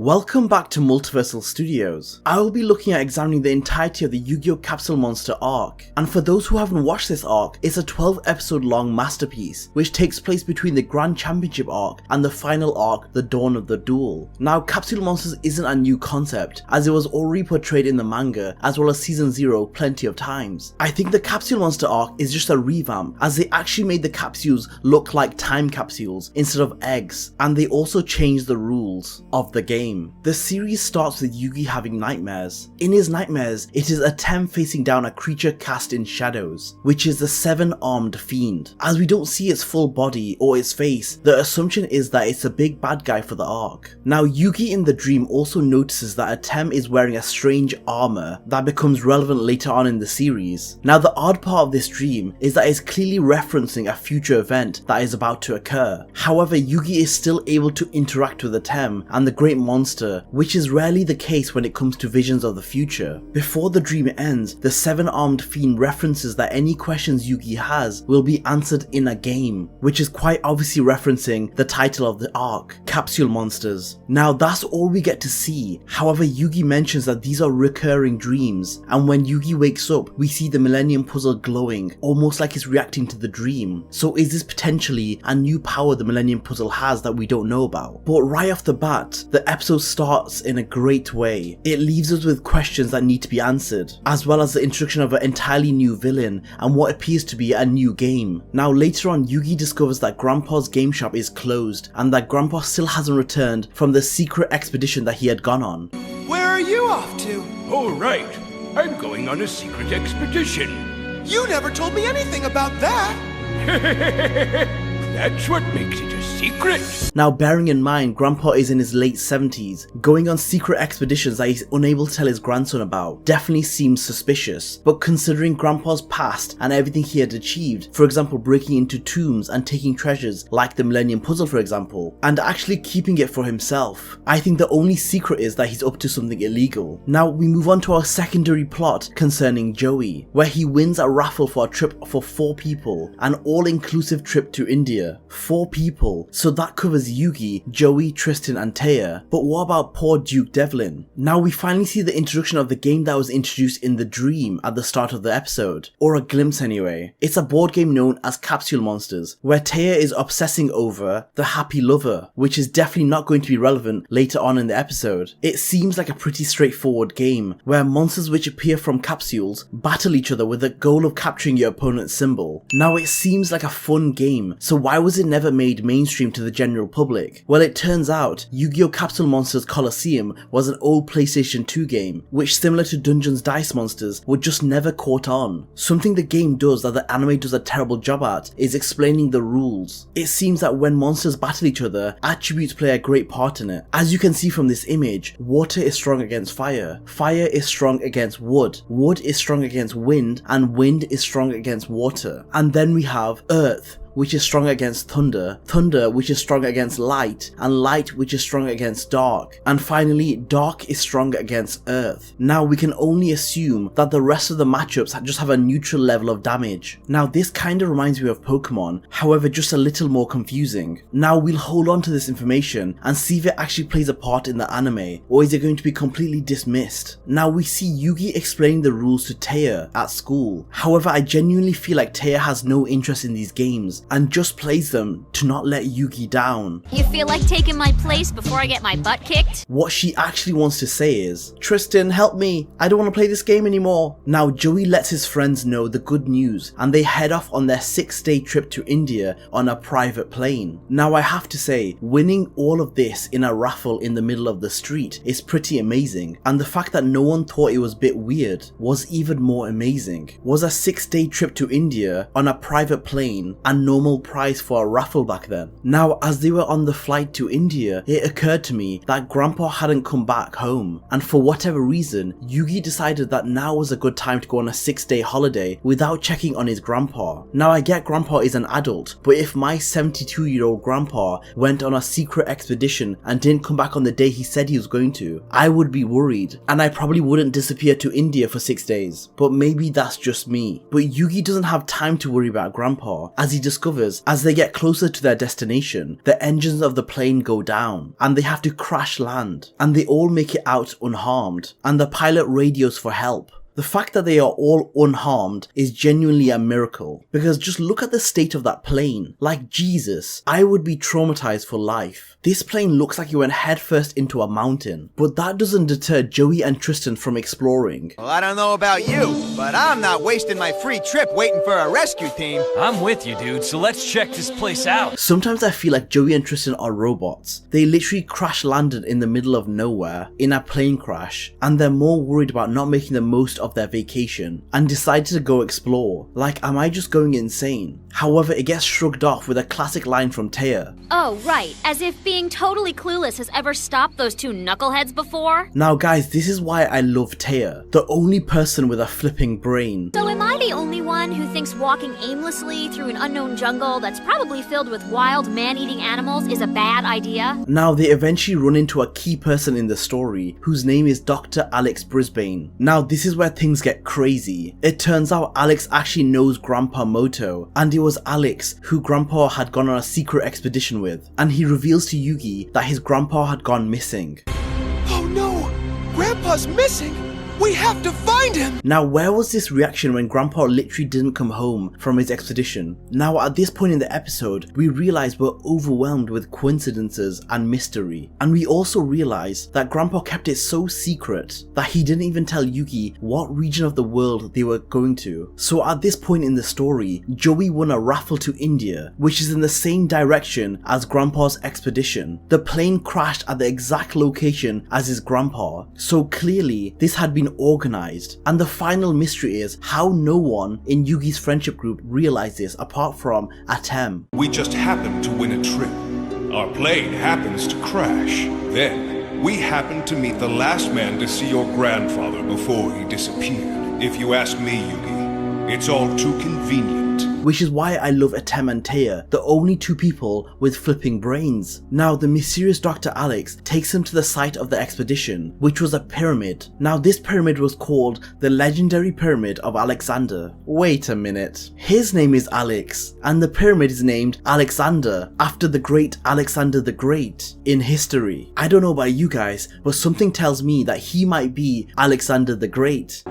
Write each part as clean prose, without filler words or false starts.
Welcome back to Multiversal Studios. I will be looking at examining the entirety of the Yu-Gi-Oh Capsule Monster arc, and for those who haven't watched this arc, it's a 12 episode long masterpiece which takes place between the Grand Championship arc and the final arc, The Dawn of the Duel. Now, Capsule Monsters isn't a new concept, as it was already portrayed in the manga as well as Season 0 plenty of times. I think the Capsule Monster arc is just a revamp, as they actually made the capsules look like time capsules instead of eggs, and they also changed the rules of the game. The series starts with Yugi having nightmares. In his nightmares, it is Atem facing down a creature cast in shadows, which is the 7-armed fiend. As we don't see its full body or its face, the assumption is that it's a big bad guy for the arc. Now, Yugi in the dream also notices that Atem is wearing a strange armor that becomes relevant later on in the series. Now, the odd part of this dream is that it's clearly referencing a future event that is about to occur. However, Yugi is still able to interact with Atem and the Great Monster, which is rarely the case when it comes to visions of the future. Before the dream ends, the 7-armed fiend references that any questions Yugi has will be answered in a game, which is quite obviously referencing the title of the arc, Capsule Monsters. Now, that's all we get to see. However, Yugi mentions that these are recurring dreams, and when Yugi wakes up, we see the Millennium Puzzle glowing, almost like it's reacting to the dream. So is this potentially a new power the Millennium Puzzle has that we don't know about? But right off the bat, the episode starts in a great way. It leaves us with questions that need to be answered, as well as the introduction of an entirely new villain and what appears to be a new game. Now, later on, Yugi discovers that Grandpa's game shop is closed and that Grandpa still hasn't returned from the secret expedition that he had gone on. Where are you off to? Oh, right. I'm going on a secret expedition. You never told me anything about that. That's what makes it a secret. Now, bearing in mind Grandpa is in his late 70s, going on secret expeditions that he's unable to tell his grandson about definitely seems suspicious, but considering Grandpa's past and everything he had achieved, for example breaking into tombs and taking treasures like the Millennium Puzzle for example, and actually keeping it for himself, I think the only secret is that he's up to something illegal. Now we move on to our secondary plot concerning Joey, where he wins a raffle for a trip for 4 people, an all-inclusive trip to India. 4 people, so that covers Yugi, Joey, Tristan and Taya, but what about poor Duke Devlin? Now we finally see the introduction of the game that was introduced in the dream at the start of the episode, or a glimpse anyway. It's a board game known as Capsule Monsters, where Taya is obsessing over the Happy Lover, which is definitely not going to be relevant later on in the episode. It seems like a pretty straightforward game, where monsters which appear from capsules battle each other with the goal of capturing your opponent's symbol. Now it seems like a fun game, so why was it never made mainstream to the general public? Well, it turns out Yu-Gi-Oh Capsule Monsters Colosseum was an old PlayStation 2 game, which similar to Dungeons Dice Monsters would just never caught on. Something the game does that the anime does a terrible job at is explaining the rules. It seems that when monsters battle each other, attributes play a great part in it. As you can see from this image, water is strong against fire, fire is strong against wood, wood is strong against wind, and wind is strong against water. And then we have earth, which is strong against thunder, thunder which is strong against light, and light which is strong against dark, and finally dark is strong against earth. Now we can only assume that the rest of the matchups just have a neutral level of damage. Now this kinda reminds me of Pokemon, however just a little more confusing. Now we'll hold on to this information and see if it actually plays a part in the anime, or is it going to be completely dismissed. Now we see Yugi explaining the rules to Taya at school, however I genuinely feel like Taya has no interest in these games and just plays them to not let Yugi down. You feel like taking my place before I get my butt kicked? What she actually wants to say is, Tristan, help me, I don't want to play this game anymore. Now Joey lets his friends know the good news and they head off on their 6-day trip to India on a private plane. Now I have to say, winning all of this in a raffle in the middle of the street is pretty amazing, and the fact that no one thought it was a bit weird was even more amazing. Was a 6-day trip to India on a private plane and normal price for a raffle back then? Now, as they were on the flight to India, it occurred to me that Grandpa hadn't come back home, and for whatever reason, Yugi decided that now was a good time to go on a 6-day holiday without checking on his grandpa. Now I get Grandpa is an adult, but if my 72-year-old grandpa went on a secret expedition and didn't come back on the day he said he was going to, I would be worried, and I probably wouldn't disappear to India for 6 days, but maybe that's just me. But Yugi doesn't have time to worry about Grandpa, as he discovers discovers as they get closer to their destination, the engines of the plane go down and they have to crash land, and they all make it out unharmed, and the pilot radios for help. The fact that they are all unharmed is genuinely a miracle, because just look at the state of that plane. Like Jesus, I would be traumatized for life. This plane looks like it went headfirst into a mountain, but that doesn't deter Joey and Tristan from exploring. Well, I don't know about you, but I'm not wasting my free trip waiting for a rescue team. I'm with you, dude, so let's check this place out. Sometimes I feel like Joey and Tristan are robots. They literally crash landed in the middle of nowhere in a plane crash, and they're more worried about not making the most of their vacation and decided to go explore. Like, am I just going insane? However, it gets shrugged off with a classic line from Taya. Oh, right. As if being totally clueless has ever stopped those two knuckleheads before. Now guys, this is why I love Taya, the only person with a flipping brain. So am I the only one who thinks walking aimlessly through an unknown jungle that's probably filled with wild man-eating animals is a bad idea? Now they eventually run into a key person in the story, whose name is Dr. Alex Brisbane. Now this is where things get crazy. It turns out Alex actually knows Grandpa Moto, and it was Alex who Grandpa had gone on a secret expedition with, and he reveals to Yugi that his grandpa had gone missing. Oh no! Grandpa's missing! We have to find him! Now where was this reaction when Grandpa literally didn't come home from his expedition? Now at this point in the episode, we realize we're overwhelmed with coincidences and mystery. And we also realize that Grandpa kept it so secret that he didn't even tell Yugi what region of the world they were going to. So at this point in the story, Joey won a raffle to India, which is in the same direction as Grandpa's expedition. The plane crashed at the exact location as his grandpa, so clearly this had been organized, and the final mystery is how no one in Yugi's friendship group realized this apart from Atem. We just happened to win a trip. Our plane happens to crash. Then, we happened to meet the last man to see your grandfather before he disappeared. If you ask me, Yugi, it's all too convenient. Which is why I love Atem and Taya, the only two people with flipping brains. Now the mysterious Dr. Alex takes him to the site of the expedition, which was a pyramid. Now this pyramid was called the legendary Pyramid of Alexander. Wait a minute. His name is Alex, and the pyramid is named Alexander after the great Alexander the Great in history. I don't know about you guys, but something tells me that he might be Alexander the Great.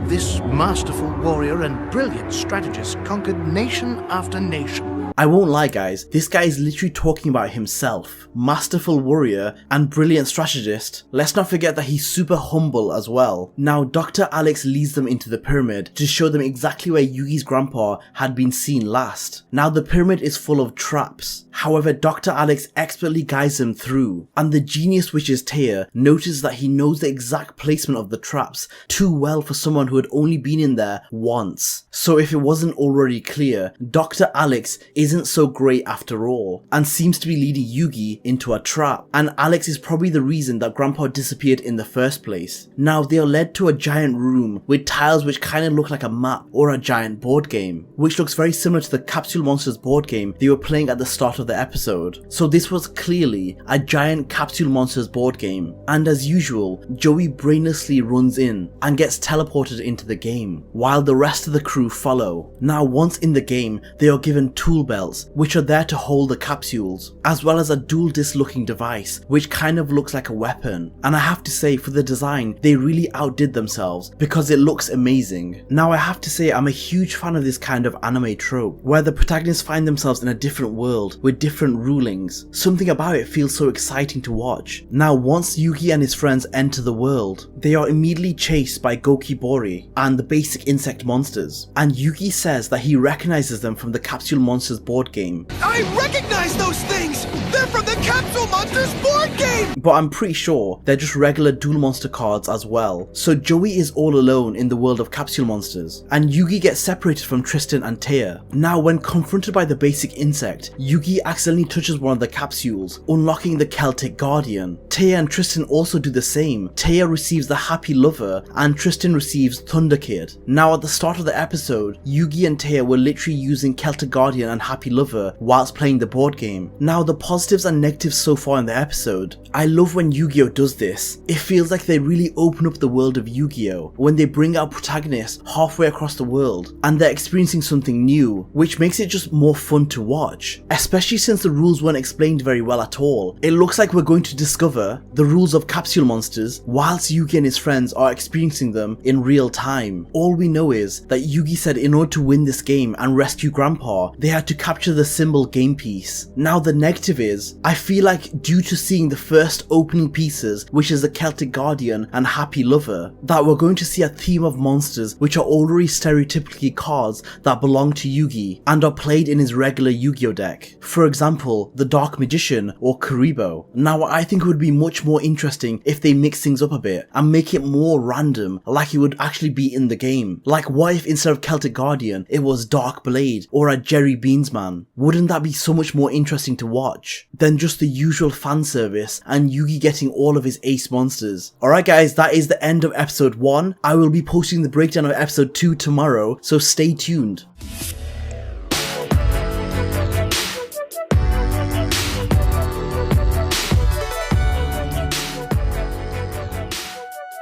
This masterful warrior and brilliant strategist conquered nation after nation. I won't lie guys, this guy is literally talking about himself. Masterful warrior and brilliant strategist. Let's not forget that he's super humble as well. Now Dr. Alex leads them into the pyramid to show them exactly where Yugi's grandpa had been seen last. Now the pyramid is full of traps. However, Dr. Alex expertly guides them through, and the genius which is Taya notices that he knows the exact placement of the traps too well for someone who had only been in there once. So if it wasn't already clear, Dr. Alex isn't so great after all, and seems to be leading Yugi into a trap, and Alex is probably the reason that Grandpa disappeared in the first place. Now they are led to a giant room with tiles which kind of look like a map or a giant board game, which looks very similar to the Capsule Monsters board game they were playing at the start of the episode. So this was clearly a giant Capsule Monsters board game, and as usual, Joey brainlessly runs in and gets teleported into the game, while the rest of the crew follow. Now once in the game, they are given tool belts, which are there to hold the capsules, as well as a dual disc looking device, which kind of looks like a weapon. And I have to say, for the design, they really outdid themselves because it looks amazing. Now I have to say, I'm a huge fan of this kind of anime trope, where the protagonists find themselves in a different world with different rulings. Something about it feels so exciting to watch. Now once Yugi and his friends enter the world, they are immediately chased by Gokibori and the basic insect monsters, and Yugi says that he recognizes them from the Capsule Monsters board game. I recognize those things! They're from the Capsule Monsters board game! But I'm pretty sure they're just regular Duel Monster cards as well. So Joey is all alone in the world of Capsule Monsters, and Yugi gets separated from Tristan and Taya. Now when confronted by the basic insect, Yugi accidentally touches one of the capsules, unlocking the Celtic Guardian. Taya and Tristan also do the same. Taya receives the Happy Lover and Tristan receives Thunder Kid. Now at the start of the episode, Yugi and Taya were literally using Celtic Guardian and Happy Lover whilst playing the board game. Now the positives and negatives so far in the episode I love when Yu-Gi-Oh does this. It feels like they really open up the world of Yu-Gi-Oh when they bring our protagonists halfway across the world and they're experiencing something new, which makes it just more fun to watch, especially since the rules weren't explained very well at all. It looks like we're going to discover the rules of capsule monsters whilst Yugi and his friends are experiencing them in real time. All we know is that Yugi said in order to win this game and rescue Grandpa, they had to capture the symbol game piece. Now the negative is, I feel like due to seeing the first opening pieces, which is the Celtic Guardian and Happy Lover, that we're going to see a theme of monsters which are already stereotypically cards that belong to Yugi and are played in his regular Yu-Gi-Oh deck. For example, the Dark Magician or Kuribo. Now I think it would be much more interesting if they mix things up a bit and make it more random, like it would actually be in the game. Like what if instead of Celtic Guardian it was Dark Blade or a Jerry Beansman? Wouldn't that be so much more interesting to watch than just the usual fan service and Yugi getting all of his ace monsters? Alright guys, that is the end of episode 1. I will be posting the breakdown of episode 2 tomorrow, so stay tuned.